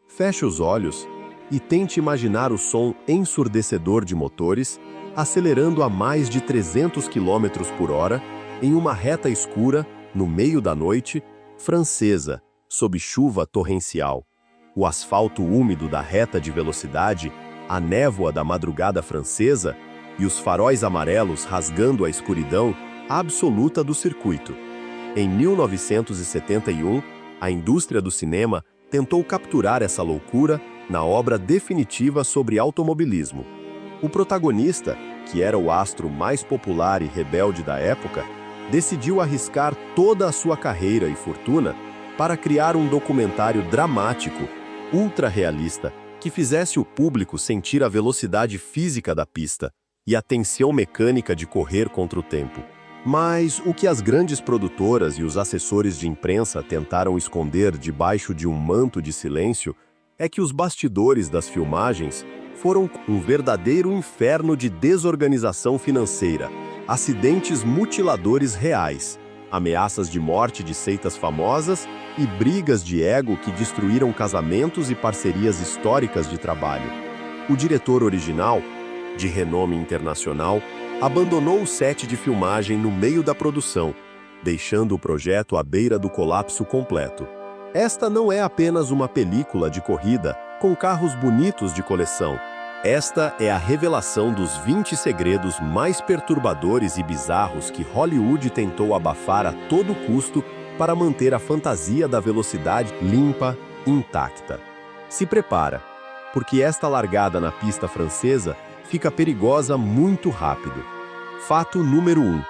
Feche os olhos e tente imaginar o som ensurdecedor de motores acelerando a mais de 300 km por hora em uma reta escura, no meio da noite, francesa, sob chuva torrencial. O asfalto úmido da reta de velocidade, a névoa da madrugada francesa e os faróis amarelos rasgando a escuridão absoluta do circuito. Em 1971, a indústria do cinema tentou capturar essa loucura na obra definitiva sobre automobilismo. O protagonista, que era o astro mais popular e rebelde da época, decidiu arriscar toda a sua carreira e fortuna para criar um documentário dramático, ultra-realista, que fizesse o público sentir a velocidade física da pista e a tensão mecânica de correr contra o tempo. Mas o que as grandes produtoras e os assessores de imprensa tentaram esconder debaixo de um manto de silêncio é que os bastidores das filmagens foram um verdadeiro inferno de desorganização financeira, acidentes mutiladores reais, ameaças de morte de seitas famosas e brigas de ego que destruíram casamentos e parcerias históricas de trabalho. O diretor original, de renome internacional, abandonou o set de filmagem no meio da produção, deixando o projeto à beira do colapso completo. Esta não é apenas uma película de corrida com carros bonitos de coleção. Esta é a revelação dos 20 segredos mais perturbadores e bizarros que Hollywood tentou abafar a todo custo para manter a fantasia da velocidade limpa, intacta. Se prepara, porque esta largada na pista francesa fica perigosa muito rápido. Fato número 1.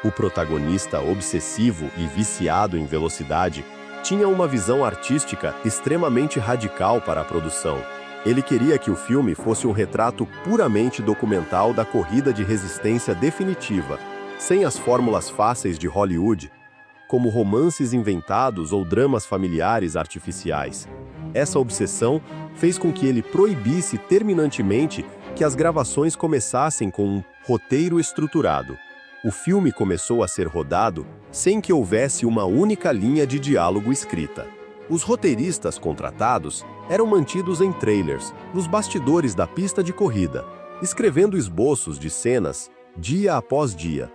O protagonista obsessivo e viciado em velocidade tinha uma visão artística extremamente radical para a produção. Ele queria que o filme fosse um retrato puramente documental da corrida de resistência definitiva, sem as fórmulas fáceis de Hollywood, como romances inventados ou dramas familiares artificiais. Essa obsessão fez com que ele proibisse terminantemente que as gravações começassem com um roteiro estruturado. O filme começou a ser rodado sem que houvesse uma única linha de diálogo escrita. Os roteiristas contratados eram mantidos em trailers, nos bastidores da pista de corrida, escrevendo esboços de cenas dia após dia,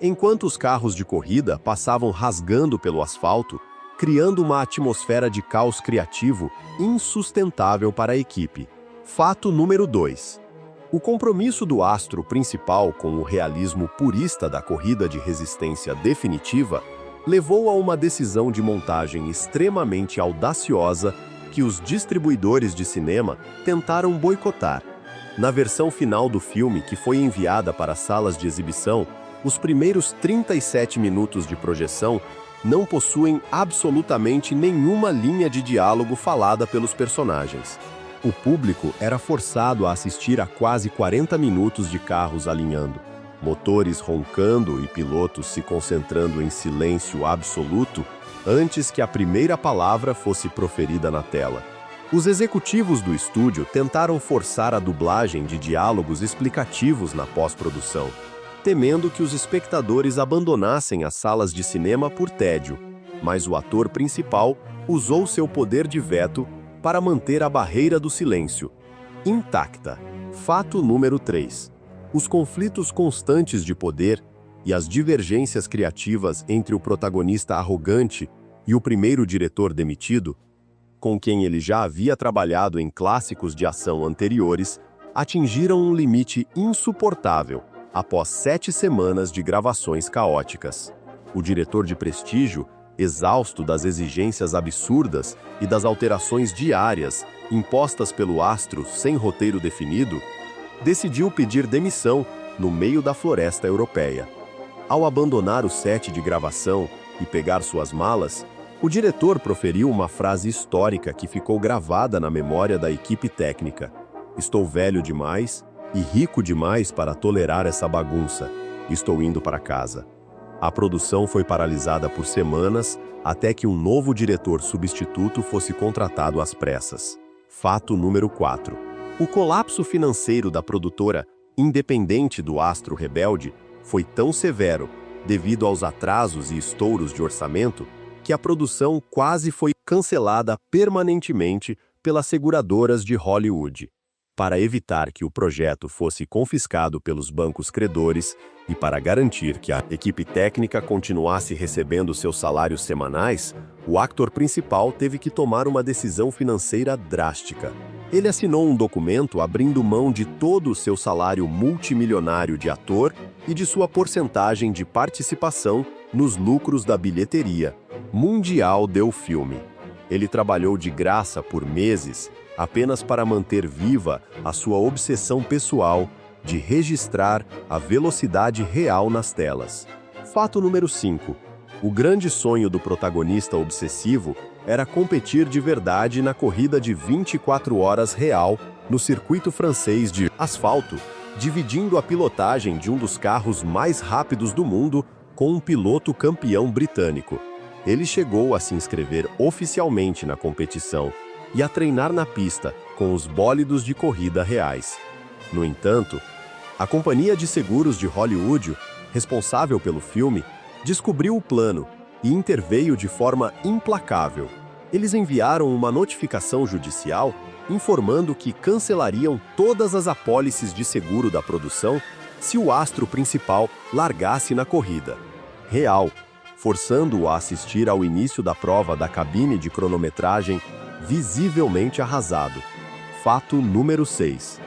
enquanto os carros de corrida passavam rasgando pelo asfalto, criando uma atmosfera de caos criativo insustentável para a equipe. Fato número 2. O compromisso do astro principal com o realismo purista da corrida de resistência definitiva levou a uma decisão de montagem extremamente audaciosa que os distribuidores de cinema tentaram boicotar. Na versão final do filme, que foi enviada para salas de exibição, os primeiros 37 minutos de projeção não possuem absolutamente nenhuma linha de diálogo falada pelos personagens. O público era forçado a assistir a quase 40 minutos de carros alinhando, motores roncando e pilotos se concentrando em silêncio absoluto antes que a primeira palavra fosse proferida na tela. Os executivos do estúdio tentaram forçar a dublagem de diálogos explicativos na pós-produção, temendo que os espectadores abandonassem as salas de cinema por tédio, mas o ator principal usou seu poder de veto para manter a barreira do silêncio intacta. Fato número 3. Os conflitos constantes de poder e as divergências criativas entre o protagonista arrogante e o primeiro diretor demitido, com quem ele já havia trabalhado em clássicos de ação anteriores, atingiram um limite insuportável após 7 semanas de gravações caóticas. O diretor de prestígio, exausto das exigências absurdas e das alterações diárias impostas pelo astro sem roteiro definido, decidiu pedir demissão no meio da floresta europeia. Ao abandonar o set de gravação e pegar suas malas, o diretor proferiu uma frase histórica que ficou gravada na memória da equipe técnica: "Estou velho demais e rico demais para tolerar essa bagunça. Estou indo para casa." A produção foi paralisada por semanas até que um novo diretor substituto fosse contratado às pressas. Fato número 4. O colapso financeiro da produtora, independente do astro rebelde, foi tão severo, devido aos atrasos e estouros de orçamento, que a produção quase foi cancelada permanentemente pelas seguradoras de Hollywood. Para evitar que o projeto fosse confiscado pelos bancos credores e para garantir que a equipe técnica continuasse recebendo seus salários semanais, o ator principal teve que tomar uma decisão financeira drástica. Ele assinou um documento abrindo mão de todo o seu salário multimilionário de ator e de sua porcentagem de participação nos lucros da bilheteria mundial do filme. Ele trabalhou de graça por meses apenas para manter viva a sua obsessão pessoal de registrar a velocidade real nas telas. Fato número 5. O grande sonho do protagonista obsessivo era competir de verdade na corrida de 24 horas real no circuito francês de asfalto, dividindo a pilotagem de um dos carros mais rápidos do mundo com um piloto campeão britânico. Ele chegou a se inscrever oficialmente na competição e a treinar na pista com os bólidos de corrida reais. No entanto, a companhia de seguros de Hollywood, responsável pelo filme, descobriu o plano e interveio de forma implacável. Eles enviaram uma notificação judicial informando que cancelariam todas as apólices de seguro da produção se o astro principal largasse na corrida real, forçando-o a assistir ao início da prova da cabine de cronometragem visivelmente arrasado. Fato número 6.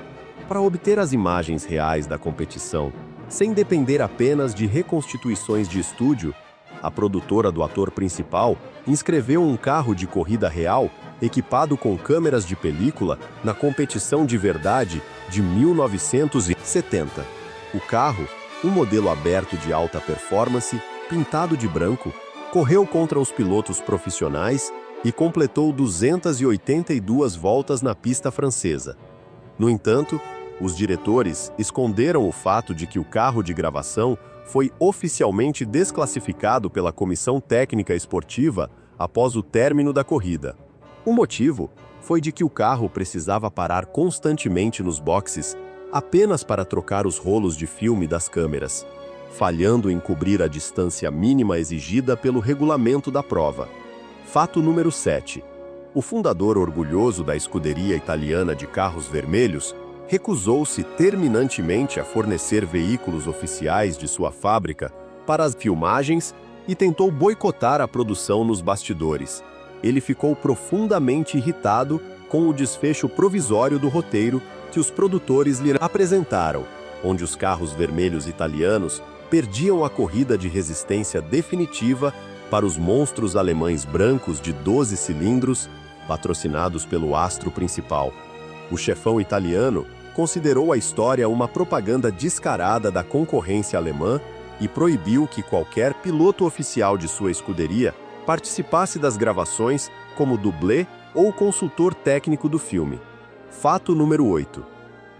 Para obter as imagens reais da competição, sem depender apenas de reconstituições de estúdio, a produtora do ator principal inscreveu um carro de corrida real equipado com câmeras de película na competição de verdade de 1970. O carro, um modelo aberto de alta performance, pintado de branco, correu contra os pilotos profissionais e completou 282 voltas na pista francesa. No entanto, os diretores esconderam o fato de que o carro de gravação foi oficialmente desclassificado pela Comissão Técnica Esportiva após o término da corrida. O motivo foi de que o carro precisava parar constantemente nos boxes apenas para trocar os rolos de filme das câmeras, falhando em cobrir a distância mínima exigida pelo regulamento da prova. Fato número 7. O fundador orgulhoso da escuderia italiana de carros vermelhos recusou-se terminantemente a fornecer veículos oficiais de sua fábrica para as filmagens e tentou boicotar a produção nos bastidores. Ele ficou profundamente irritado com o desfecho provisório do roteiro que os produtores lhe apresentaram, onde os carros vermelhos italianos perdiam a corrida de resistência definitiva para os monstros alemães brancos de 12 cilindros, patrocinados pelo astro principal. O chefão italiano considerou a história uma propaganda descarada da concorrência alemã e proibiu que qualquer piloto oficial de sua escuderia participasse das gravações como dublê ou consultor técnico do filme. Fato número 8.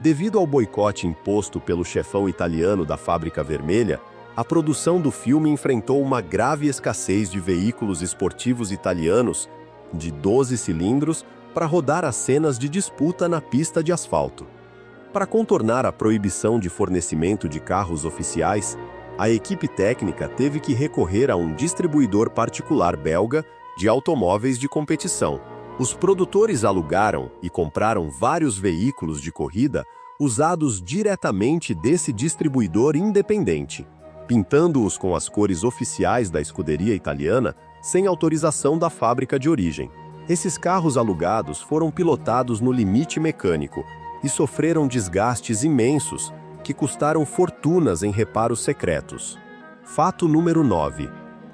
Devido ao boicote imposto pelo chefão italiano da Fábrica Vermelha, a produção do filme enfrentou uma grave escassez de veículos esportivos italianos de 12 cilindros para rodar as cenas de disputa na pista de asfalto. Para contornar a proibição de fornecimento de carros oficiais, a equipe técnica teve que recorrer a um distribuidor particular belga de automóveis de competição. Os produtores alugaram e compraram vários veículos de corrida usados diretamente desse distribuidor independente, pintando-os com as cores oficiais da escuderia italiana sem autorização da fábrica de origem. Esses carros alugados foram pilotados no limite mecânico e sofreram desgastes imensos que custaram fortunas em reparos secretos. Fato número 9.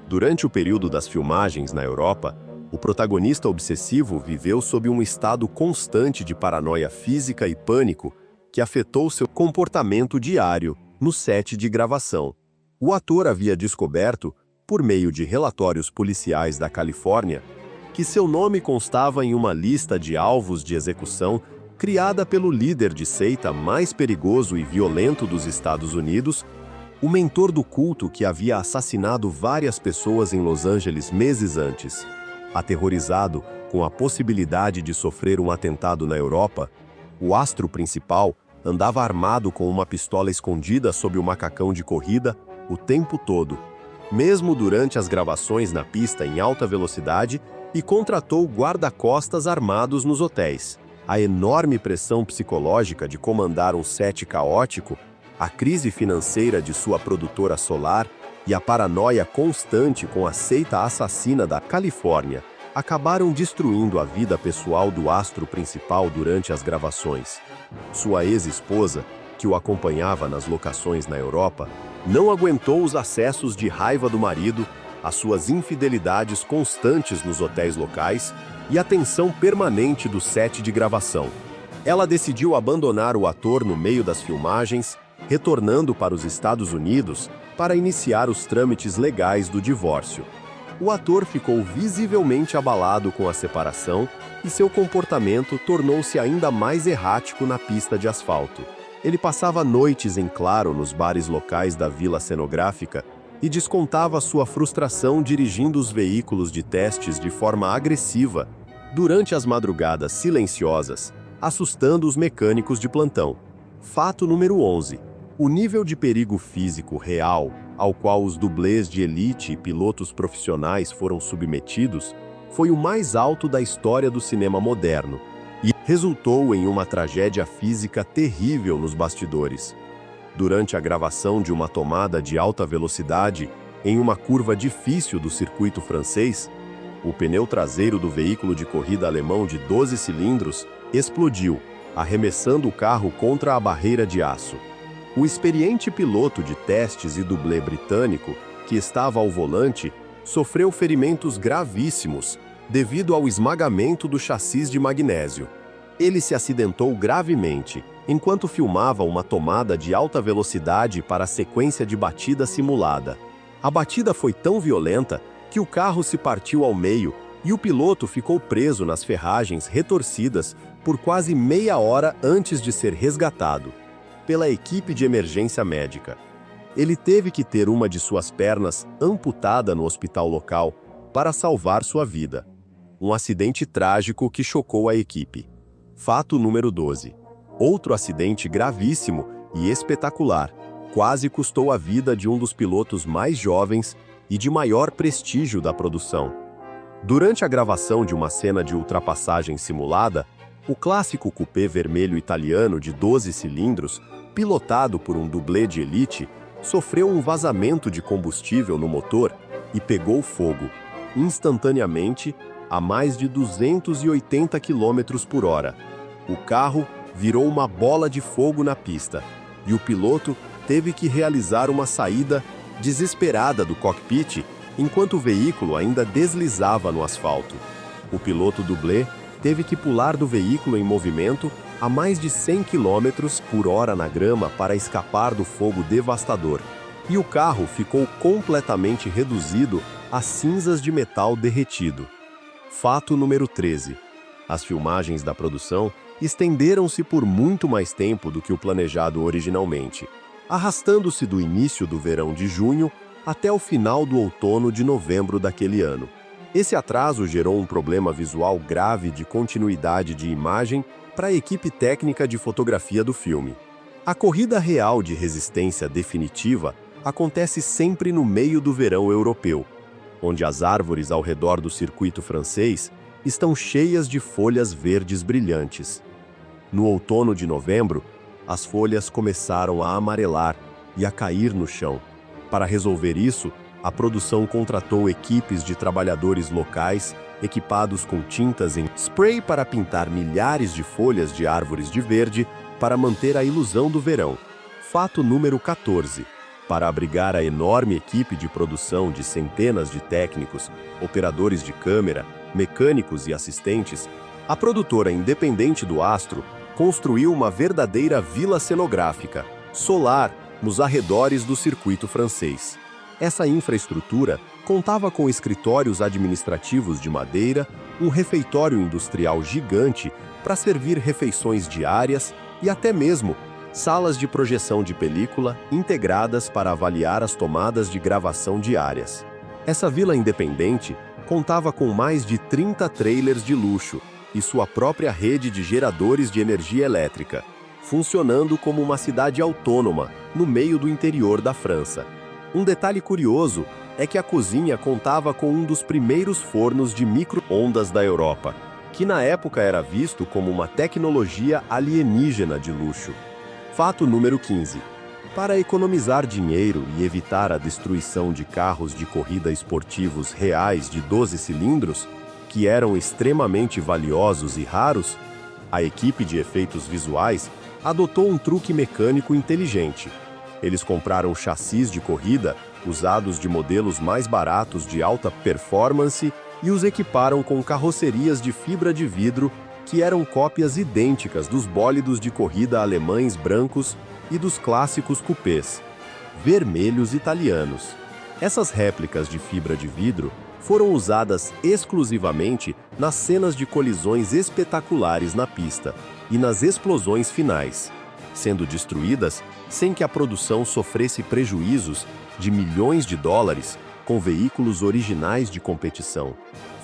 Durante o período das filmagens na Europa, o protagonista obsessivo viveu sob um estado constante de paranoia física e pânico que afetou seu comportamento diário no set de gravação. O ator havia descoberto, por meio de relatórios policiais da Califórnia, que seu nome constava em uma lista de alvos de execução criada pelo líder de seita mais perigoso e violento dos Estados Unidos, o mentor do culto que havia assassinado várias pessoas em Los Angeles meses antes. Aterrorizado com a possibilidade de sofrer um atentado na Europa, o astro principal andava armado com uma pistola escondida sob o macacão de corrida o tempo todo, mesmo durante as gravações na pista em alta velocidade, e contratou guarda-costas armados nos hotéis. A enorme pressão psicológica de comandar um set caótico, a crise financeira de sua produtora solar e a paranoia constante com a seita assassina da Califórnia acabaram destruindo a vida pessoal do astro principal durante as gravações. Sua ex-esposa, que o acompanhava nas locações na Europa, não aguentou os acessos de raiva do marido, as suas infidelidades constantes nos hotéis locais e a tensão permanente do set de gravação. Ela decidiu abandonar o ator no meio das filmagens, retornando para os Estados Unidos para iniciar os trâmites legais do divórcio. O ator ficou visivelmente abalado com a separação e seu comportamento tornou-se ainda mais errático na pista de asfalto. Ele passava noites em claro nos bares locais da vila cenográfica e descontava sua frustração dirigindo os veículos de testes de forma agressiva durante as madrugadas silenciosas, assustando os mecânicos de plantão. Fato número 11. O nível de perigo físico real ao qual os dublês de elite e pilotos profissionais foram submetidos foi o mais alto da história do cinema moderno e resultou em uma tragédia física terrível nos bastidores. Durante a gravação de uma tomada de alta velocidade em uma curva difícil do circuito francês, o pneu traseiro do veículo de corrida alemão de 12 cilindros explodiu, arremessando o carro contra a barreira de aço. O experiente piloto de testes e dublê britânico, que estava ao volante, sofreu ferimentos gravíssimos devido ao esmagamento do chassi de magnésio. Ele se acidentou gravemente enquanto filmava uma tomada de alta velocidade para a sequência de batida simulada. A batida foi tão violenta que o carro se partiu ao meio e o piloto ficou preso nas ferragens retorcidas por quase meia hora antes de ser resgatado pela equipe de emergência médica. Ele teve que ter uma de suas pernas amputada no hospital local para salvar sua vida. Um acidente trágico que chocou a equipe. Fato número 12. Outro acidente gravíssimo e espetacular quase custou a vida de um dos pilotos mais jovens e de maior prestígio da produção. Durante a gravação de uma cena de ultrapassagem simulada, o clássico coupé vermelho italiano de 12 cilindros, pilotado por um dublê de elite, sofreu um vazamento de combustível no motor e pegou fogo, instantaneamente, a mais de 280 km por hora. O carro virou uma bola de fogo na pista e o piloto teve que realizar uma saída desesperada do cockpit enquanto o veículo ainda deslizava no asfalto. O piloto dublê teve que pular do veículo em movimento a mais de 100 km por hora na grama para escapar do fogo devastador, e o carro ficou completamente reduzido a cinzas de metal derretido. Fato número 13. As filmagens da produção estenderam-se por muito mais tempo do que o planejado originalmente, arrastando-se do início do verão de junho até o final do outono de novembro daquele ano. Esse atraso gerou um problema visual grave de continuidade de imagem para a equipe técnica de fotografia do filme. A corrida real de resistência definitiva acontece sempre no meio do verão europeu, onde as árvores ao redor do circuito francês estão cheias de folhas verdes brilhantes. No outono de novembro, as folhas começaram a amarelar e a cair no chão. Para resolver isso, a produção contratou equipes de trabalhadores locais equipados com tintas em spray para pintar milhares de folhas de árvores de verde para manter a ilusão do verão. Fato número 14. Para abrigar a enorme equipe de produção de centenas de técnicos, operadores de câmera, mecânicos e assistentes, a produtora independente do astro construiu uma verdadeira vila cenográfica, solar, nos arredores do circuito francês. Essa infraestrutura contava com escritórios administrativos de madeira, um refeitório industrial gigante para servir refeições diárias e até mesmo salas de projeção de película integradas para avaliar as tomadas de gravação diárias. Essa vila independente contava com mais de 30 trailers de luxo e sua própria rede de geradores de energia elétrica, funcionando como uma cidade autônoma no meio do interior da França. Um detalhe curioso é que a cozinha contava com um dos primeiros fornos de micro-ondas da Europa, que na época era visto como uma tecnologia alienígena de luxo. Fato número 15. Para economizar dinheiro e evitar a destruição de carros de corrida esportivos reais de 12 cilindros, que eram extremamente valiosos e raros, a equipe de efeitos visuais adotou um truque mecânico inteligente. Eles compraram chassis de corrida usados de modelos mais baratos de alta performance e os equiparam com carrocerias de fibra de vidro que eram cópias idênticas dos bólidos de corrida alemães brancos e dos clássicos cupês vermelhos italianos. Essas réplicas de fibra de vidro foram usadas exclusivamente nas cenas de colisões espetaculares na pista e nas explosões finais, sendo destruídas sem que a produção sofresse prejuízos de milhões de dólares com veículos originais de competição.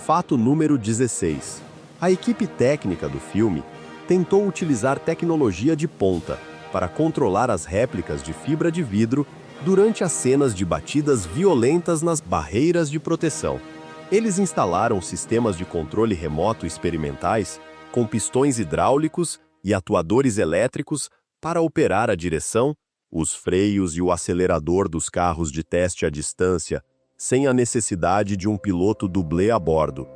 Fato número 16. A equipe técnica do filme tentou utilizar tecnologia de ponta para controlar as réplicas de fibra de vidro durante as cenas de batidas violentas nas barreiras de proteção. Eles instalaram sistemas de controle remoto experimentais com pistões hidráulicos e atuadores elétricos para operar a direção, os freios e o acelerador dos carros de teste à distância, sem a necessidade de um piloto dublê a bordo.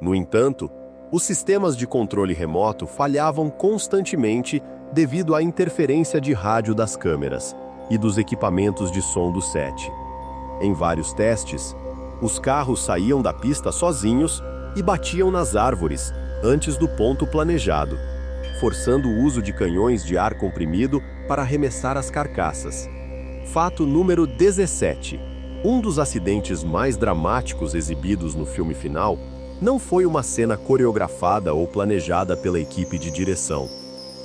No entanto, os sistemas de controle remoto falhavam constantemente devido à interferência de rádio das câmeras e dos equipamentos de som do set. Em vários testes, os carros saíam da pista sozinhos e batiam nas árvores antes do ponto planejado, forçando o uso de canhões de ar comprimido para arremessar as carcaças. Fato número 17. Um dos acidentes mais dramáticos exibidos no filme final não foi uma cena coreografada ou planejada pela equipe de direção.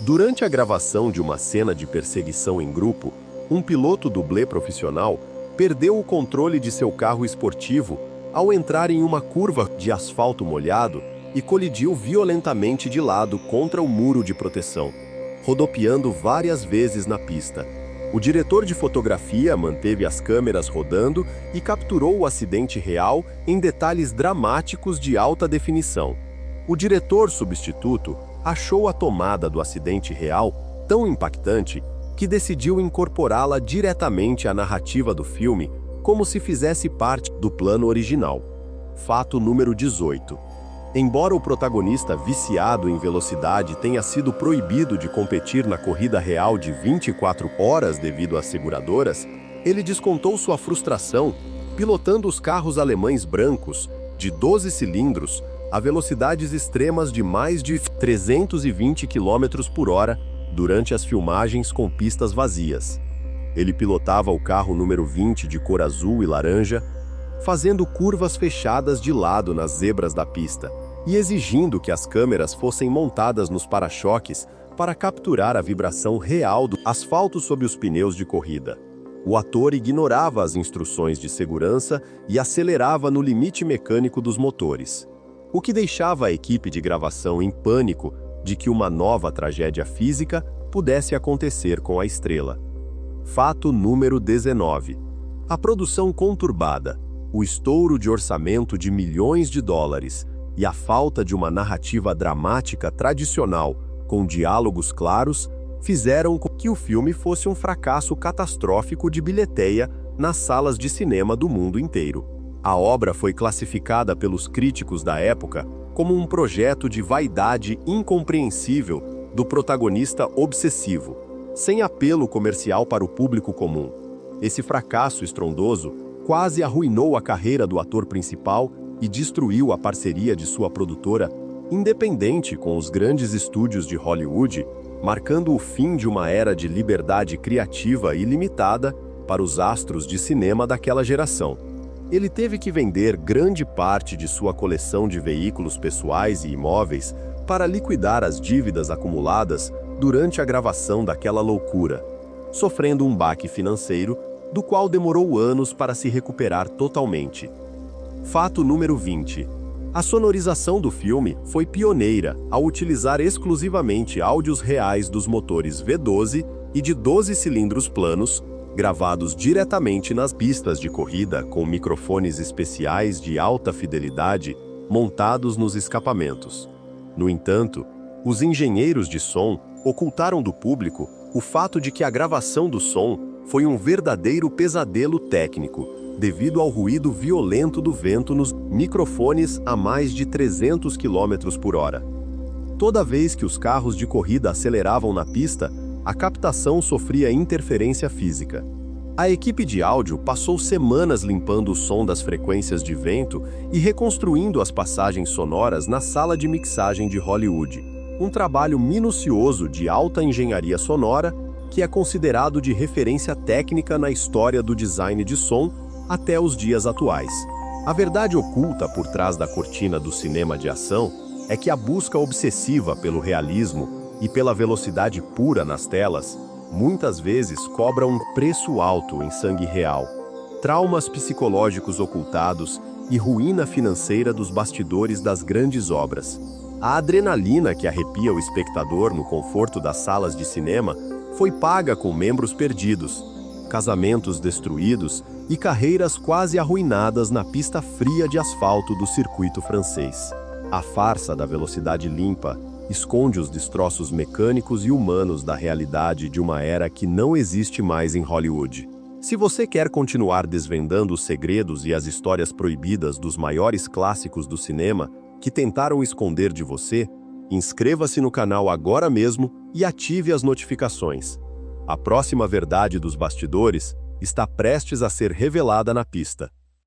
Durante a gravação de uma cena de perseguição em grupo, um piloto dublê profissional perdeu o controle de seu carro esportivo ao entrar em uma curva de asfalto molhado e colidiu violentamente de lado contra o muro de proteção, rodopiando várias vezes na pista. O diretor de fotografia manteve as câmeras rodando e capturou o acidente real em detalhes dramáticos de alta definição. O diretor substituto achou a tomada do acidente real tão impactante que decidiu incorporá-la diretamente à narrativa do filme, como se fizesse parte do plano original. Fato número 18. Embora o protagonista viciado em velocidade tenha sido proibido de competir na corrida real de 24 horas devido às seguradoras, ele descontou sua frustração pilotando os carros alemães brancos de 12 cilindros a velocidades extremas de mais de 320 km por hora durante as filmagens com pistas vazias. Ele pilotava o carro número 20 de cor azul e laranja, fazendo curvas fechadas de lado nas zebras da pista e exigindo que as câmeras fossem montadas nos para-choques para capturar a vibração real do asfalto sob os pneus de corrida. O ator ignorava as instruções de segurança e acelerava no limite mecânico dos motores, o que deixava a equipe de gravação em pânico de que uma nova tragédia física pudesse acontecer com a estrela. Fato número 19. A produção conturbada, o estouro de orçamento de milhões de dólares e a falta de uma narrativa dramática tradicional com diálogos claros fizeram com que o filme fosse um fracasso catastrófico de bilheteria nas salas de cinema do mundo inteiro. A obra foi classificada pelos críticos da época como um projeto de vaidade incompreensível do protagonista obsessivo, sem apelo comercial para o público comum. Esse fracasso estrondoso quase arruinou a carreira do ator principal e destruiu a parceria de sua produtora, independente com os grandes estúdios de Hollywood, marcando o fim de uma era de liberdade criativa ilimitada para os astros de cinema daquela geração. Ele teve que vender grande parte de sua coleção de veículos pessoais e imóveis para liquidar as dívidas acumuladas durante a gravação daquela loucura, sofrendo um baque financeiro do qual demorou anos para se recuperar totalmente. Fato número 20. A sonorização do filme foi pioneira ao utilizar exclusivamente áudios reais dos motores V12 e de 12 cilindros planos, gravados diretamente nas pistas de corrida com microfones especiais de alta fidelidade montados nos escapamentos. No entanto, os engenheiros de som ocultaram do público o fato de que a gravação do som foi um verdadeiro pesadelo técnico, devido ao ruído violento do vento nos microfones a mais de 300 km por hora. Toda vez que os carros de corrida aceleravam na pista, a captação sofria interferência física. A equipe de áudio passou semanas limpando o som das frequências de vento e reconstruindo as passagens sonoras na sala de mixagem de Hollywood. Um trabalho minucioso de alta engenharia sonora que é considerado de referência técnica na história do design de som até os dias atuais. A verdade oculta por trás da cortina do cinema de ação é que a busca obsessiva pelo realismo e pela velocidade pura nas telas muitas vezes cobra um preço alto em sangue real, traumas psicológicos ocultados e ruína financeira dos bastidores das grandes obras. A adrenalina que arrepia o espectador no conforto das salas de cinema foi paga com membros perdidos, casamentos destruídos e carreiras quase arruinadas na pista fria de asfalto do circuito francês. A farsa da velocidade limpa esconde os destroços mecânicos e humanos da realidade de uma era que não existe mais em Hollywood. Se você quer continuar desvendando os segredos e as histórias proibidas dos maiores clássicos do cinema que tentaram esconder de você, inscreva-se no canal agora mesmo e ative as notificações. A próxima verdade dos bastidores está prestes a ser revelada na pista.